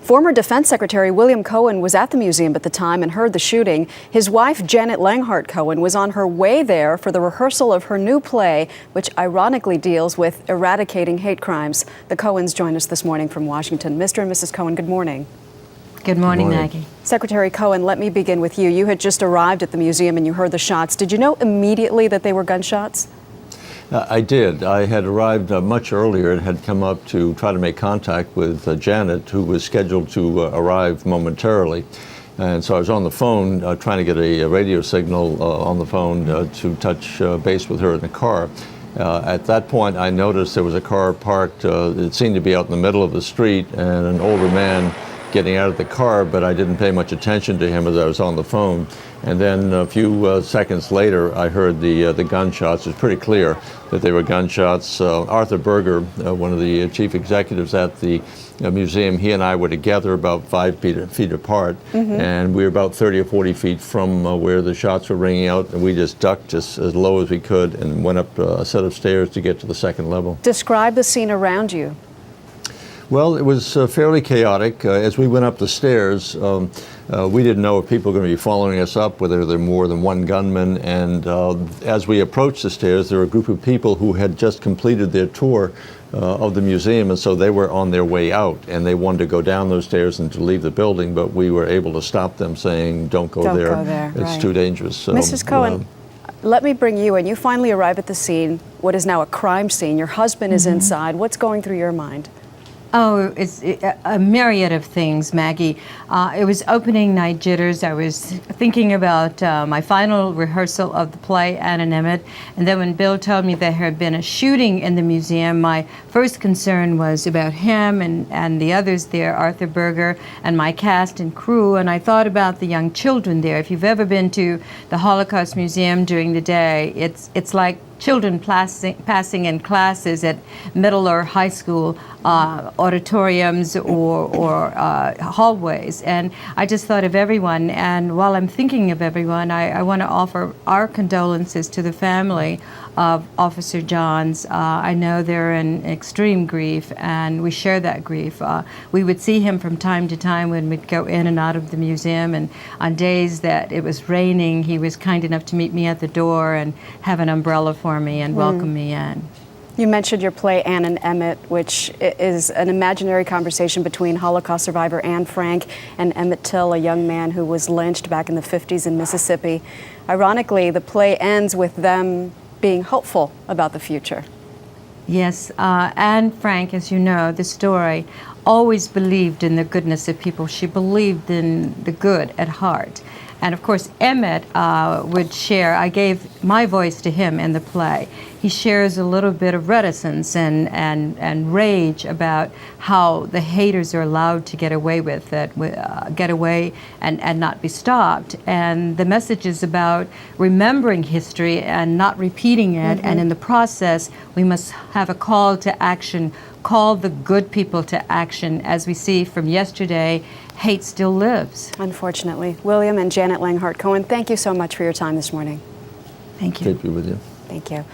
Former Defense Secretary William Cohen was at the museum at the time and heard the shooting. His wife, Janet Langhart Cohen, was on her way there for the rehearsal of her new play, which ironically deals with eradicating hate crimes. The Cohens join us this morning from Washington. Mr. and Mrs. Cohen, good morning. Good morning, Maggie. Secretary Cohen, let me begin with you. You had just arrived at the museum and you heard the shots. Did you know immediately that they were gunshots? I did. I had arrived much earlier and had come up to try to make contact with Janet, who was scheduled to arrive momentarily. And so I was on the phone trying to get a radio signal on the phone to touch base with her in the car. At that point, I noticed there was a car parked. It seemed to be out in the middle of the street, and an older man getting out of the car, but I didn't pay much attention to him as I was on the phone. And then a few seconds later, I heard the gunshots. It was pretty clear that they were gunshots. Arthur Berger, one of the chief executives at the museum, he and I were together about 5 feet apart, and we were about 30 or 40 feet from where the shots were ringing out, and we just ducked as low as we could and went up a set of stairs to get to the second level. Describe the scene around you. Well, it was fairly chaotic. As we went up the stairs, we didn't know if people were going to be following us up, whether there were more than one gunman. And as we approached the stairs, there were a group of people who had just completed their tour of the museum, and so they were on their way out, and they wanted to go down those stairs and to leave the building, but we were able to stop them, saying, don't go there. It's right. too dangerous. So, Mrs. Cohen, let me bring you in. You finally arrive at the scene, what is now a crime scene. Your husband is inside. What's going through your mind? Oh, it's a myriad of things, Maggie. It was opening night jitters. I was thinking about my final rehearsal of the play, Ann and Emmett, and then when Bill told me there had been a shooting in the museum, my first concern was about him and the others there, Arthur Berger, and my cast and crew, and I thought about the young children there. If you've ever been to the Holocaust Museum during the day, it's like children passing in classes at middle or high school auditoriums or hallways. And I just thought of everyone. And while I'm thinking of everyone, I want to offer our condolences to the family of Officer Johns. I know they're in extreme grief, and we share that grief. We would see him from time to time when we'd go in and out of the museum, and on days that it was raining, he was kind enough to meet me at the door and have an umbrella for me and welcome me in. You mentioned your play, Ann and Emmett, which is an imaginary conversation between Holocaust survivor Anne Frank and Emmett Till, a young man who was lynched back in the 50s in Mississippi. Ironically, the play ends with them being hopeful about the future. Yes, Anne Frank, as you know, the story, always believed in the goodness of people. She believed in the good at heart. And of course, Emmett would share, I gave my voice to him in the play. He shares a little bit of reticence and rage about how the haters are allowed to get away with it, get away and not be stopped. And the message is about remembering history and not repeating it. And in the process, we must have a call to action, call the good people to action. As we see from yesterday, hate still lives. Unfortunately. William and Janet Langhart Cohen, thank you so much for your time this morning. Thank you. Great to be with you. Thank you.